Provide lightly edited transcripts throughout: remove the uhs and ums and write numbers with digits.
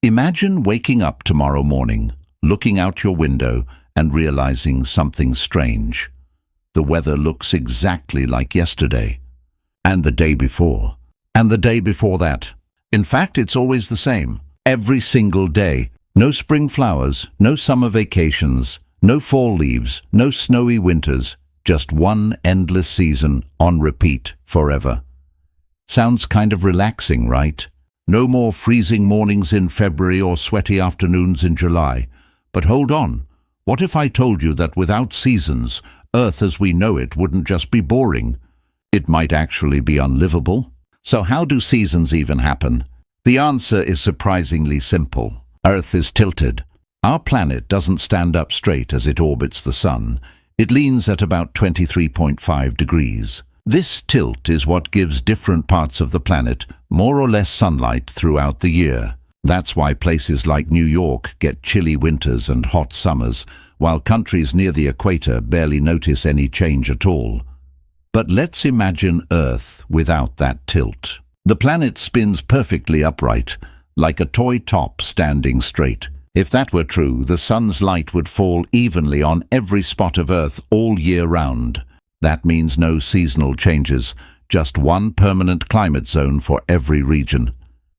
Imagine waking up tomorrow morning, looking out your window and realizing something strange. The weather looks exactly like yesterday, and the day before, and the day before that. In fact, it's always the same, every single day. No spring flowers, no summer vacations, no fall leaves, no snowy winters, just one endless season on repeat forever. Sounds kind of relaxing, right? No more freezing mornings in February or sweaty afternoons in July. But hold on, what if I told you that without seasons, Earth as we know it wouldn't just be boring? It might actually be unlivable. So how do seasons even happen? The answer is surprisingly simple. Earth is tilted. Our planet doesn't stand up straight as it orbits the sun. It leans at about 23.5 degrees. This tilt is what gives different parts of the planet more or less sunlight throughout the year. That's why places like New York get chilly winters and hot summers, while countries near the equator barely notice any change at all. But let's imagine Earth without that tilt. The planet spins perfectly upright, like a toy top standing straight. If that were true, the sun's light would fall evenly on every spot of Earth all year round. That means no seasonal changes, just one permanent climate zone for every region.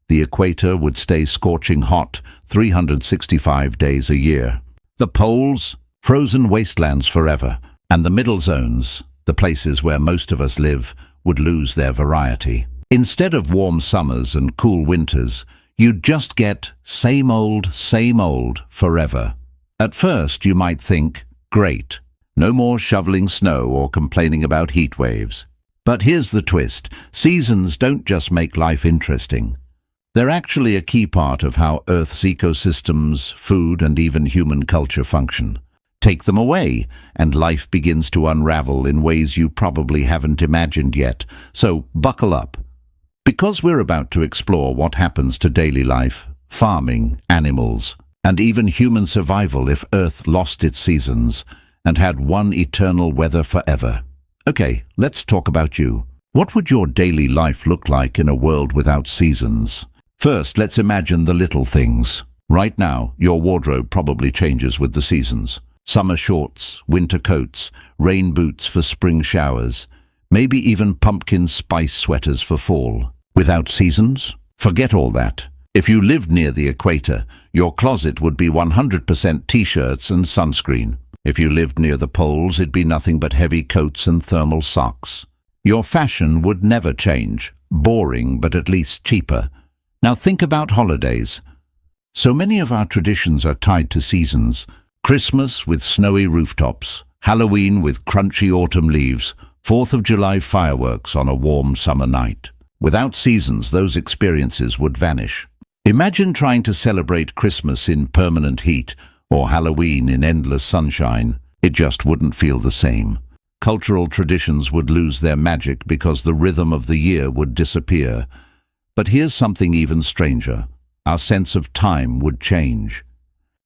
The equator would stay scorching hot 365 days a year. The poles, frozen wastelands forever, and the middle zones, the places where most of us live, would lose their variety. Instead of warm summers and cool winters, you'd just get same old forever. At first you might think, great, no more shoveling snow or complaining about heat waves. But here's the twist. Seasons don't just make life interesting. They're actually a key part of how Earth's ecosystems, food, and even human culture function. Take them away, and life begins to unravel in ways you probably haven't imagined yet. So buckle up. Because we're about to explore what happens to daily life, farming, animals, and even human survival if Earth lost its seasons and had one eternal weather forever. Okay, let's talk about you. What would your daily life look like in a world without seasons? First, let's imagine the little things. Right now, your wardrobe probably changes with the seasons. Summer shorts, winter coats, rain boots for spring showers, maybe even pumpkin spice sweaters for fall. Without seasons? Forget all that. If you lived near the equator, your closet would be 100% t-shirts and sunscreen. If you lived near the poles, it'd be nothing but heavy coats and thermal socks. Your fashion would never change. Boring, but at least cheaper. Now think about holidays. So many of our traditions are tied to seasons. Christmas with snowy rooftops, Halloween with crunchy autumn leaves, 4th of July fireworks on a warm summer night. Without seasons, those experiences would vanish. Imagine trying to celebrate Christmas in permanent heat or Halloween in endless sunshine. It just wouldn't feel the same. Cultural traditions would lose their magic because the rhythm of the year would disappear. But here's something even stranger. Our sense of time would change.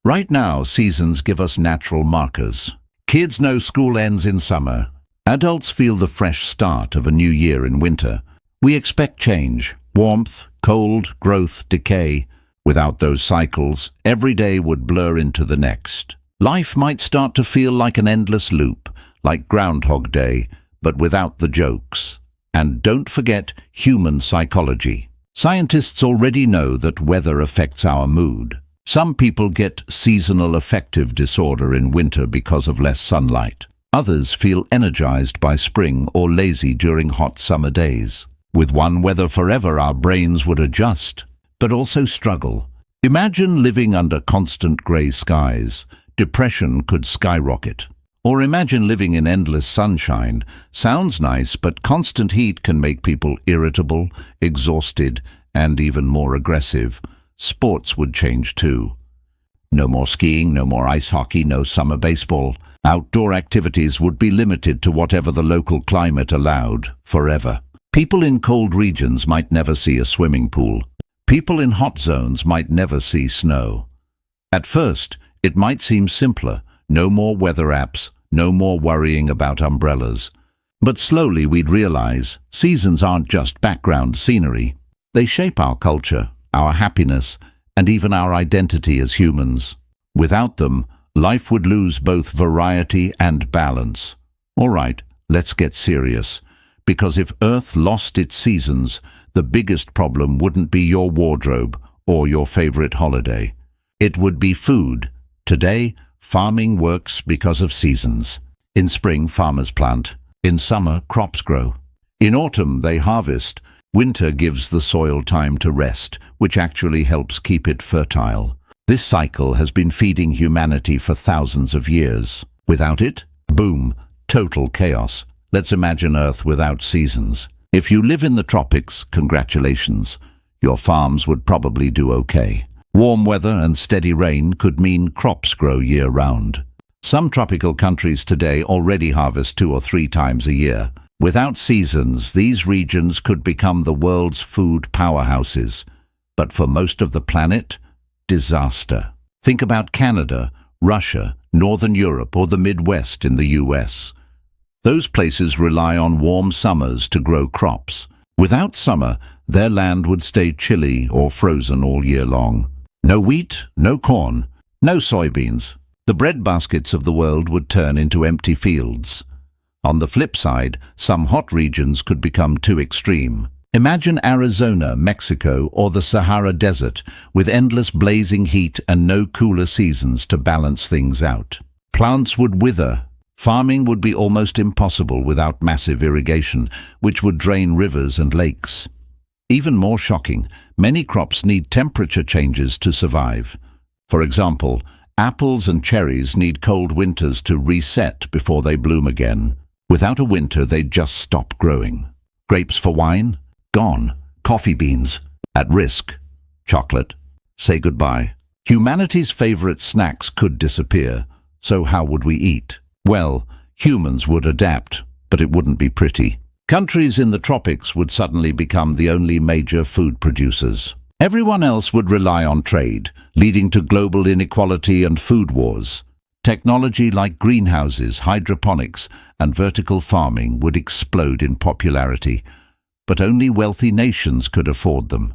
Right now, seasons give us natural markers. Kids know school ends in summer. Adults feel the fresh start of a new year in winter. We expect change, warmth, cold, growth, decay. Without those cycles, every day would blur into the next. Life might start to feel like an endless loop, like Groundhog Day, but without the jokes. And don't forget human psychology. Scientists already know that weather affects our mood. Some people get seasonal affective disorder in winter because of less sunlight. Others feel energized by spring or lazy during hot summer days. With one weather forever, our brains would adjust, but also struggle. Imagine living under constant grey skies. Depression could skyrocket. Or imagine living in endless sunshine. Sounds nice, but constant heat can make people irritable, exhausted, and even more aggressive. Sports would change too. No more skiing, no more ice hockey, no summer baseball. Outdoor activities would be limited to whatever the local climate allowed, forever. People in cold regions might never see a swimming pool. People in hot zones might never see snow. At first, it might seem simpler. No more weather apps, no more worrying about umbrellas. But slowly we'd realize seasons aren't just background scenery. They shape our culture, our happiness, and even our identity as humans. Without them, life would lose both variety and balance. All right, let's get serious. Because if Earth lost its seasons, the biggest problem wouldn't be your wardrobe or your favorite holiday. It would be food. Today, farming works because of seasons. In spring, farmers plant. In summer, crops grow. In autumn, they harvest. Winter gives the soil time to rest, which actually helps keep it fertile. This cycle has been feeding humanity for thousands of years. Without it, boom, total chaos. Let's imagine Earth without seasons. If you live in the tropics, congratulations. Your farms would probably do okay. Warm weather and steady rain could mean crops grow year-round. Some tropical countries today already harvest 2 or 3 times a year. Without seasons, these regions could become the world's food powerhouses. But for most of the planet, disaster. Think about Canada, Russia, Northern Europe, or the Midwest in the US. Those places rely on warm summers to grow crops. Without summer, their land would stay chilly or frozen all year long. No wheat, no corn, no soybeans. The breadbaskets of the world would turn into empty fields. On the flip side, some hot regions could become too extreme. Imagine Arizona, Mexico, or the Sahara Desert, with endless blazing heat and no cooler seasons to balance things out. Plants would wither. Farming would be almost impossible without massive irrigation, which would drain rivers and lakes. Even more shocking, many crops need temperature changes to survive. For example, apples and cherries need cold winters to reset before they bloom again. Without a winter, they'd just stop growing. Grapes for wine? Gone. Coffee beans? At risk. Chocolate? Say goodbye. Humanity's favorite snacks could disappear. So how would we eat? Well, humans would adapt, but it wouldn't be pretty. Countries in the tropics would suddenly become the only major food producers. Everyone else would rely on trade, leading to global inequality and food wars. Technology like greenhouses, hydroponics, and vertical farming would explode in popularity, but only wealthy nations could afford them.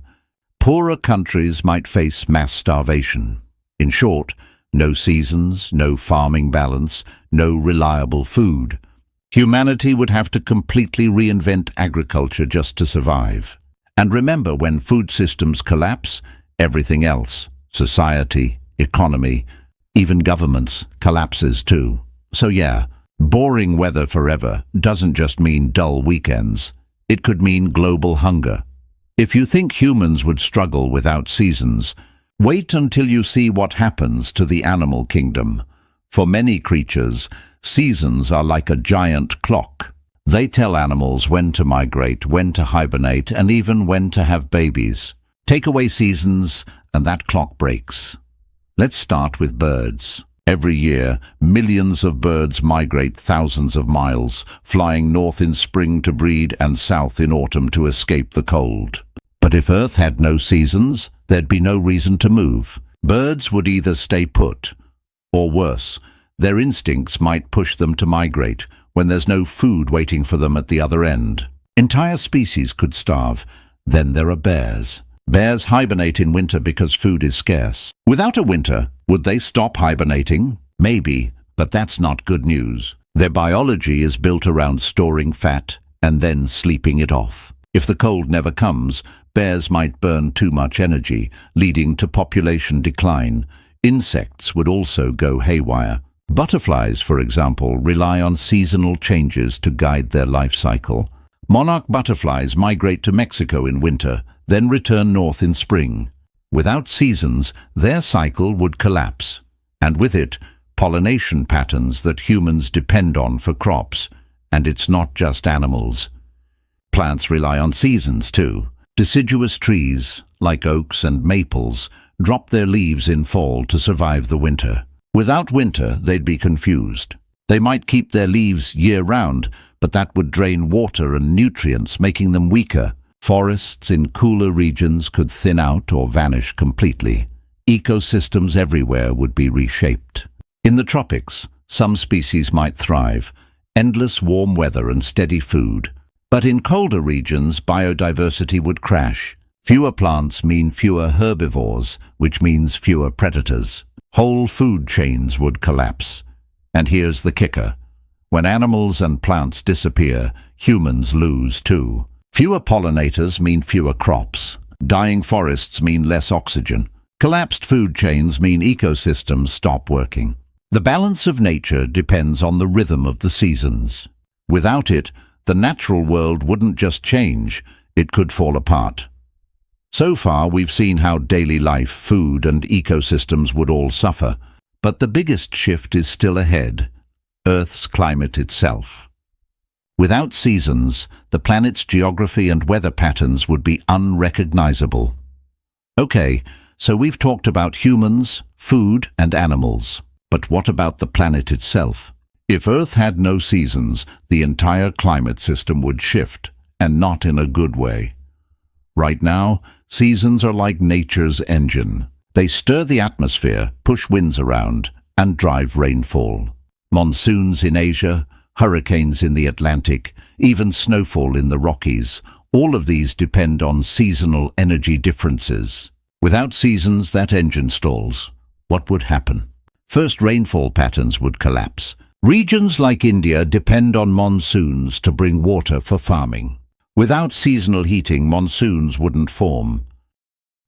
Poorer countries might face mass starvation. In short, no seasons, no farming balance, no reliable food. Humanity would have to completely reinvent agriculture just to survive. And remember, when food systems collapse, everything else, society, economy, even governments, collapses too. So yeah, boring weather forever doesn't just mean dull weekends. It could mean global hunger. If you think humans would struggle without seasons, wait until you see what happens to the animal kingdom. For many creatures, seasons are like a giant clock. They tell animals when to migrate, when to hibernate, and even when to have babies. Take away seasons, and that clock breaks. Let's start with birds. Every year, millions of birds migrate thousands of miles, flying north in spring to breed and south in autumn to escape the cold. But if Earth had no seasons, there'd be no reason to move. Birds would either stay put, or worse, their instincts might push them to migrate when there's no food waiting for them at the other end. Entire species could starve. Then there are bears. Bears hibernate in winter because food is scarce. Without a winter, would they stop hibernating? Maybe, but that's not good news. Their biology is built around storing fat and then sleeping it off. If the cold never comes, bears might burn too much energy, leading to population decline. Insects would also go haywire. Butterflies, for example, rely on seasonal changes to guide their life cycle. Monarch butterflies migrate to Mexico in winter, then return north in spring. Without seasons, their cycle would collapse, and with it, pollination patterns that humans depend on for crops. And it's not just animals. Plants rely on seasons too. Deciduous trees, like oaks and maples, drop their leaves in fall to survive the winter. Without winter, they'd be confused. They might keep their leaves year-round, but that would drain water and nutrients, making them weaker. Forests in cooler regions could thin out or vanish completely. Ecosystems everywhere would be reshaped. In the tropics, some species might thrive. Endless warm weather and steady food. But in colder regions, biodiversity would crash. Fewer plants mean fewer herbivores, which means fewer predators. Whole food chains would collapse. And here's the kicker. When animals and plants disappear, humans lose too. Fewer pollinators mean fewer crops. Dying forests mean less oxygen. Collapsed food chains mean ecosystems stop working. The balance of nature depends on the rhythm of the seasons. Without it, the natural world wouldn't just change, it could fall apart. So far, we've seen how daily life, food, and ecosystems would all suffer. But the biggest shift is still ahead: Earth's climate itself. Without seasons, the planet's geography and weather patterns would be unrecognizable. Okay, so we've talked about humans, food, and animals. But what about the planet itself? If Earth had no seasons, the entire climate system would shift, and not in a good way. Right now, seasons are like nature's engine. They stir the atmosphere, push winds around, and drive rainfall. Monsoons in Asia, hurricanes in the Atlantic, even snowfall in the Rockies, all of these depend on seasonal energy differences. Without seasons, that engine stalls. What would happen? First, rainfall patterns would collapse. Regions like India depend on monsoons to bring water for farming. Without seasonal heating, monsoons wouldn't form.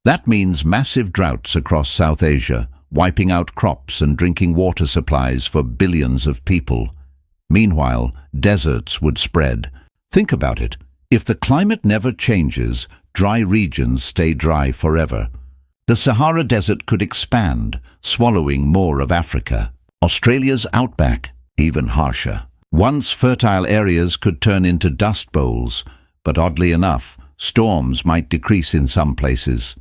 That means massive droughts across South Asia, wiping out crops and drinking water supplies for billions of people. Meanwhile, deserts would spread. Think about it. If the climate never changes, dry regions stay dry forever. The Sahara Desert could expand, swallowing more of Africa. Australia's outback, even harsher. Once fertile areas could turn into dust bowls, but oddly enough, storms might decrease in some places.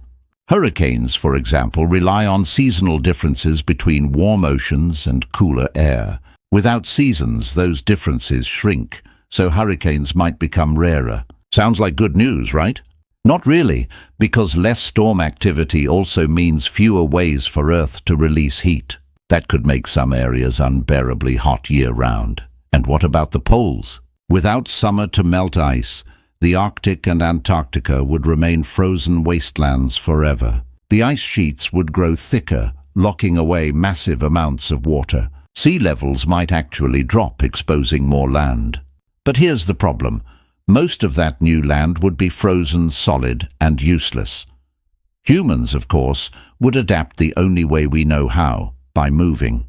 Hurricanes, for example, rely on seasonal differences between warm oceans and cooler air. Without seasons, those differences shrink, so hurricanes might become rarer. Sounds like good news, right? Not really, because less storm activity also means fewer ways for Earth to release heat. That could make some areas unbearably hot year-round. And what about the poles? Without summer to melt ice, the Arctic and Antarctica would remain frozen wastelands forever. The ice sheets would grow thicker, locking away massive amounts of water. Sea levels might actually drop, exposing more land. But here's the problem. Most of that new land would be frozen solid and useless. Humans, of course, would adapt the only way we know how, by moving.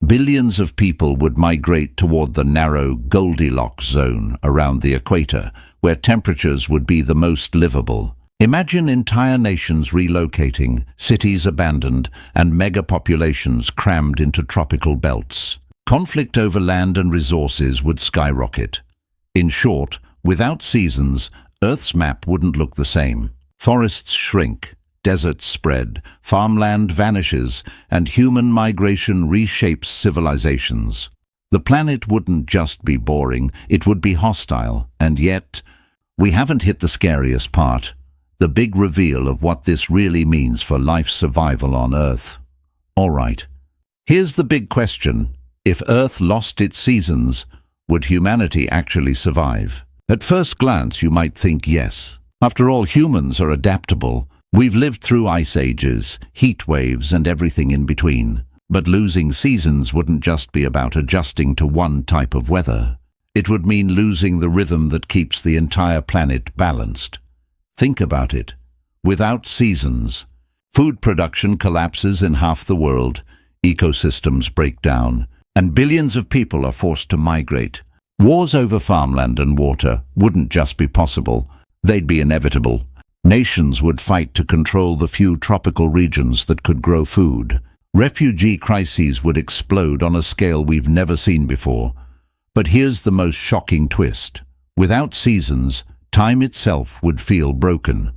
Billions of people would migrate toward the narrow Goldilocks zone around the equator, where temperatures would be the most livable. Imagine entire nations relocating, cities abandoned, and mega-populations crammed into tropical belts. Conflict over land and resources would skyrocket. In short, without seasons, Earth's map wouldn't look the same. Forests shrink, deserts spread, farmland vanishes, and human migration reshapes civilizations. The planet wouldn't just be boring, it would be hostile. And yet, we haven't hit the scariest part. The big reveal of what this really means for life's survival on Earth. All right, here's the big question. If Earth lost its seasons, would humanity actually survive? At first glance, you might think yes. After all, humans are adaptable. We've lived through ice ages, heat waves, and everything in between. But losing seasons wouldn't just be about adjusting to one type of weather. It would mean losing the rhythm that keeps the entire planet balanced. Think about it. Without seasons, food production collapses in half the world, ecosystems break down, and billions of people are forced to migrate. Wars over farmland and water wouldn't just be possible, they'd be inevitable. Nations would fight to control the few tropical regions that could grow food. Refugee crises would explode on a scale we've never seen before. But here's the most shocking twist. Without seasons, time itself would feel broken.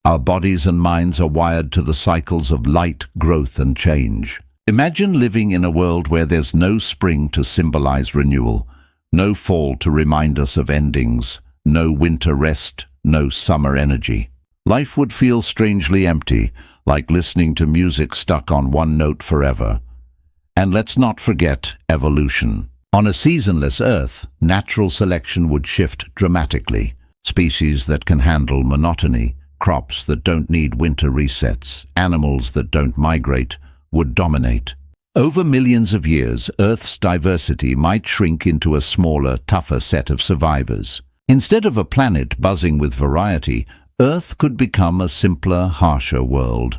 Our bodies and minds are wired to the cycles of light, growth, and change. Imagine living in a world where there's no spring to symbolize renewal, no fall to remind us of endings, no winter rest, no summer energy. Life would feel strangely empty, like listening to music stuck on one note forever. And let's not forget evolution. On a seasonless Earth, natural selection would shift dramatically. Species that can handle monotony, Crops that don't need winter resets, animals that don't migrate, would dominate. Over millions of years, Earth's diversity might shrink into a smaller, tougher set of survivors. Instead of a planet buzzing with variety, Earth could become a simpler, harsher world.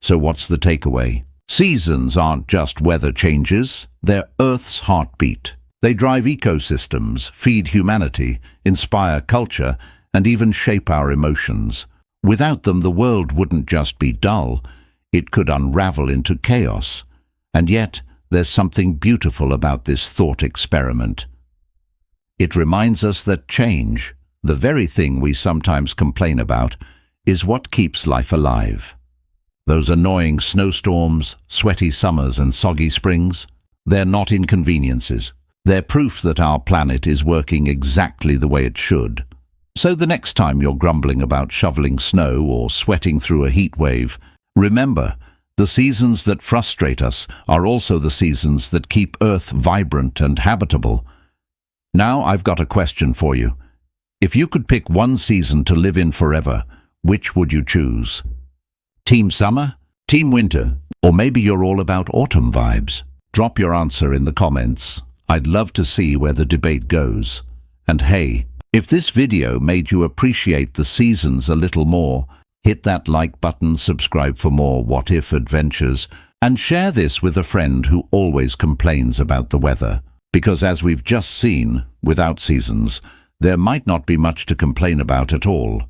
So what's the takeaway? Seasons aren't just weather changes, they're Earth's heartbeat. They drive ecosystems, feed humanity, inspire culture, and even shape our emotions. Without them, the world wouldn't just be dull, it could unravel into chaos. And yet, there's something beautiful about this thought experiment. It reminds us that change, the very thing we sometimes complain about, is what keeps life alive. Those annoying snowstorms, sweaty summers and soggy springs, they're not inconveniences. They're proof that our planet is working exactly the way it should. So the next time you're grumbling about shoveling snow or sweating through a heat wave, remember, the seasons that frustrate us are also the seasons that keep Earth vibrant and habitable. Now I've got a question for you. If you could pick one season to live in forever, which would you choose? Team summer? Team winter? Or maybe you're all about autumn vibes? Drop your answer in the comments. I'd love to see where the debate goes. And hey, if this video made you appreciate the seasons a little more, hit that like button, subscribe for more What If adventures, and share this with a friend who always complains about the weather. Because as we've just seen, without seasons, there might not be much to complain about at all.